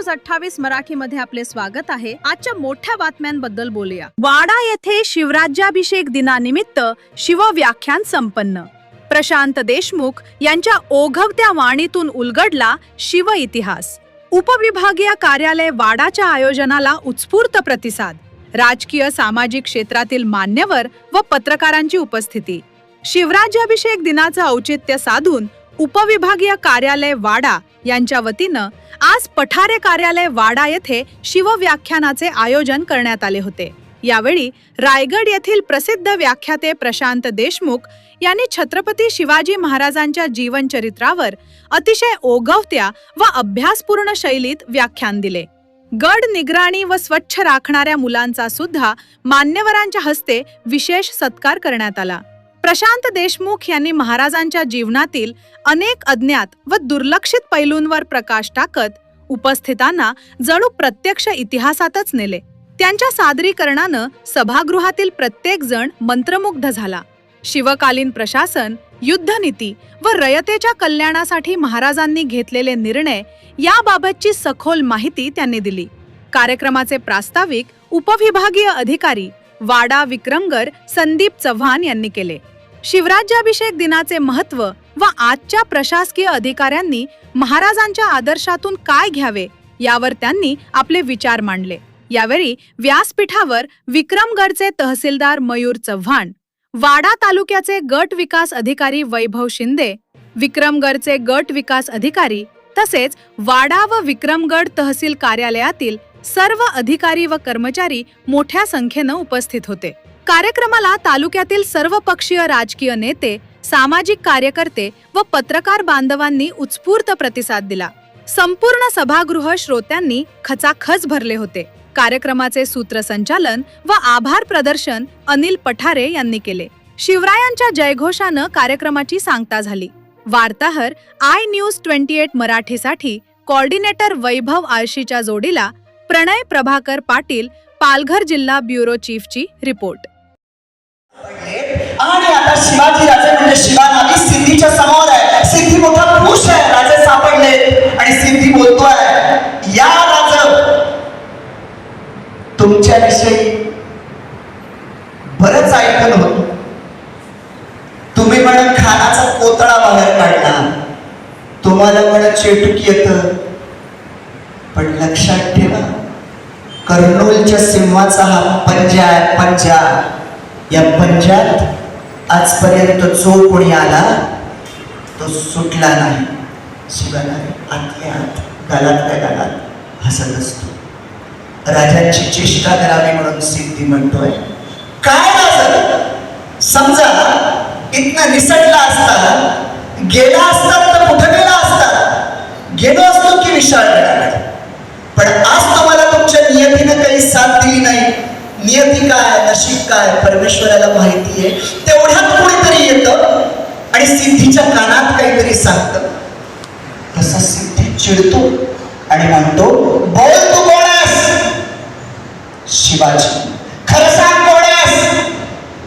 News 28 मराठीमध्ये आपले स्वागत आहे। आजच्या मोठ्या बातम्यांबद्दल बोलूया। वाडा येथे शिवराज्याभिषेक दिनानिमित्त शिवव्याख्यान संपन्न। प्रशांत देशमुख यांच्या ओघवत्या वाणीतून उलगडला शिव इतिहास। उपविभागीय कार्यालय वाडाच्या आयोजनाला उत्स्फूर्त प्रतिसाद। राजकीय सामाजिक क्षेत्रातील मान्यवर व पत्रकारांची उपस्थिती। शिवराज्याभिषेक दिनाचे औचित्य साधून उपविभागीय कार्यालय वाडा यांच्या वतीनं आज पठारे कार्यालय वाडा येथे शिवव्याख्यानाचे आयोजन करण्यात आले होते। यावेळी रायगड येथील प्रसिद्ध व्याख्याते प्रशांत देशमुख यांनी छत्रपती शिवाजी महाराजांच्या जीवनचरित्रावर अतिशय ओघवत्या व अभ्यासपूर्ण शैलीत व्याख्यान दिले। गड निगराणी व स्वच्छ राखणाऱ्या मुलांचा सुद्धा मान्यवरांच्या हस्ते विशेष सत्कार करण्यात आला। प्रशांत देशमुख यांनी महाराजांच्या जीवनातील अनेक अज्ञात व दुर्लक्षित पैलूंवर प्रकाश टाकत उपस्थितांना जणू प्रत्यक्ष इतिहासातच नेले। त्यांच्या सादरीकरणानं सभागृहातील प्रत्येक जण मंत्रमुग्ध झाला। शिवकालीन प्रशासन, युद्धनीती व रयतेच्या कल्याणासाठी महाराजांनी घेतलेले निर्णय याबाबतची सखोल माहिती त्यांनी दिली। कार्यक्रमाचे प्रास्ताविक उपविभागीय अधिकारी वाडा विक्रमगड संदीप चव्हाण यांनी केले। शिवराज्याभिषेक दिनाचे महत्त्व व आजच्या प्रशासकीय अधिकाऱ्यांनी महाराजांच्या आदर्शातून काय घ्यावे यावर त्यांनी आपले विचार मांडले। यावेळी व्यासपीठावर विक्रमगडचे तहसीलदार मयूर चव्हाण, वाडा तालुक्याचे गट विकास अधिकारी वैभव शिंदे, विक्रमगडचे गट विकास अधिकारी तसेच वाडा व विक्रमगड तहसील कार्यालयातील सर्व अधिकारी व कर्मचारी मोठ्या संख्येने उपस्थित होते। कार्यक्रमाला तालुक्यातील सर्वपक्षीय राजकीय नेते, सामाजिक कार्यकर्ते व पत्रकार बांधवांनी उत्स्फूर्त प्रतिसाद दिला। संपूर्ण सभागृह श्रोत्यांनी खचाखच भरले होते। कार्यक्रमाचे सूत्रसंचालन व आभार प्रदर्शन अनिल पठारे यांनी केले। शिवरायांच्या जयघोषानं कार्यक्रमाची सांगता झाली। वार्ताहर iNews28 मराठीसाठी कोऑर्डिनेटर वैभव आळशीच्या जोडीला प्रणय प्रभाकर पाटील, पालघर जिल्हा ब्युरो चीफची रिपोर्ट। आणि आता शिवाजी राजे म्हणजे शिवानावी सिद्धीच्या समोर आहे। सिद्धी मोठा खुश आहे, राजे सापडले आणि सिद्धी बोलतोय, या राज तुमच्याविषयी बरंच ऐकलं होतं। तुम्ही म्हणून खानाचा कोतळा बाहेर काढला, तुम्हाला म्हणून चेटूक येतं, पण लक्षात ठेवा कर्नूलच्या सिंहाचा हा पंजा आहे, पंजा। या पंजात आजपर्यंत जो कोणी आला तो सुटला नाही। शिवानारी आतल्या आत, गालातल्या गालात हसत असतो। राजांची चेष्टा करावी म्हणून सिद्धी म्हणतोय, काय राजा समजा इथनं निसटला असता, गेला असता तर कुठं गेला असता, गेलो असतो की विशाळगडाकडे, पण आज तुम्हाला तुमच्या नियतीनं काही साथ दिली नाही। नियती काय, नशीब काय परमेश्वराला माहिती आहे। तेवढ्यात कोणीतरी येतं आणि सिद्धीच्या कानात काहीतरी सांगतं। तसा सिद्धी चिडतो आणि म्हणतो, बोल तू कोण आहेस? शिवाजी। खरं सांग कोण आहेस?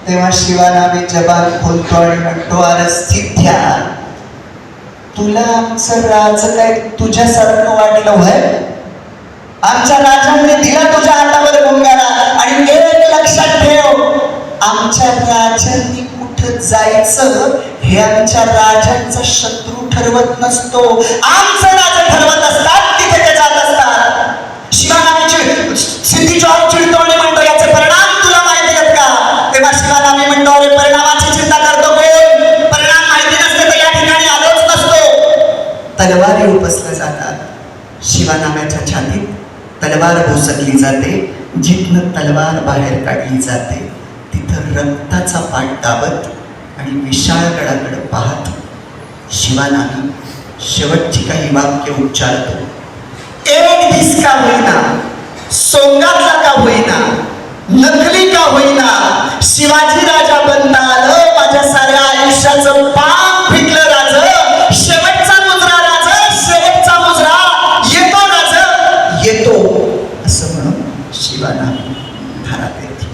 तेव्हा शिवानावी जबान खोलतो आणि म्हणतो, अरे सिद्ध्या, तुला आमचं राज काय तुझ्यासारखं वाटलं होय? आमच्या राजांनी दिला तुझ्या हातावर गुंगारा, आणि एक लक्षात ठेव, आमच्या राजांनी कुठं जायचं हे आमच्या राजांचा शत्रू ठरवत नसतो, आमचं राजा ठरवत असतात, तिथे ते जात असतात। शिवानावीची सिद्धी जॉब चिडतो आणि म्हणतो, याचे परिणाम तुला माहिती आहेत का? तेव्हा शिवानावी म्हणतो, अरे परिणामाची चिंता करतो कोण? परिणाम माहिती नसते तर या ठिकाणी आलोच नसतो। तलवारी उपसल्या जातात। शिवानाव्याच्या छातीत तलवार घुसकली जाते। जिथनं तलवार बाहेर काढली जाते तिथं रक्ताचा पाट दाबत आणि विशाळगडाकडे पाहत शिवानावी शेवटची काही वाक्य उच्चारतो, एक दिस का होईना, सोंगातला का होईना, नकली का होईना, शिवाजी राजा बनता आलं, माझ्या साऱ्या आयुष्याचं पाप फिटलं राज, शेवटचा मुजरा राज, शेवटचा मुजरा येतो राज, येतो, असं म्हणून शिवानावी घरात येते।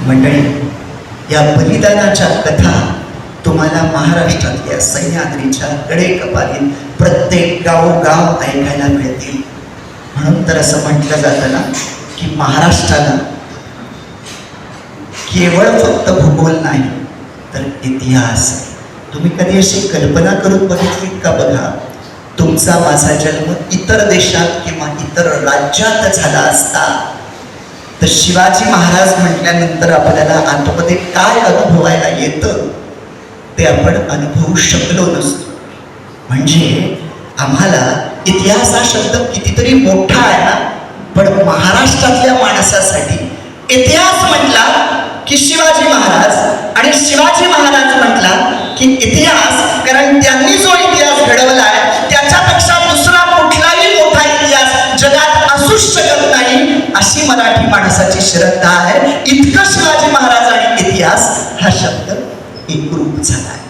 मंडळी, या बलिदानाच्या कथा तुम्हाला महाराष्ट्रातल्या सह्याद्रीच्या कडेकपारीत प्रत्येक गावोगाव ऐकायला मिळतील. म्हणून तर असं म्हटलं जातं ना की महाराष्ट्राला केवळ फक्त भूगोल नाही तर इतिहास आहे. तुम्ही कधी अशी कल्पना करून बघितली का? बघा, तुमचा माझा जन्म इतर देशात किंवा इतर राज्यात झाला असता तर शिवाजी महाराज म्हटल्यानंतर आपल्याला आतमध्ये काय अनुभवायला येतं ते आपण अनुभवू शकलो नसतो. म्हणजे आम्हाला इतिहास हा शब्द कितीतरी मोठा आहे ना, पण महाराष्ट्रातल्या माणसासाठी इतिहास म्हटला की शिवाजी महाराज, आणि शिवाजी महाराज म्हटला की इतिहास, कारण त्यांनी जो इतिहास घडवलाय त्याच्यापेक्षा दुसरा कुठलाही मोठा इतिहास जगात असूच शकत नाही अशी मराठी माणसाची श्रद्धा आहे. इतकं शिवाजी महाराज आणि इतिहास हा शब्द एकरूप झाला आहे.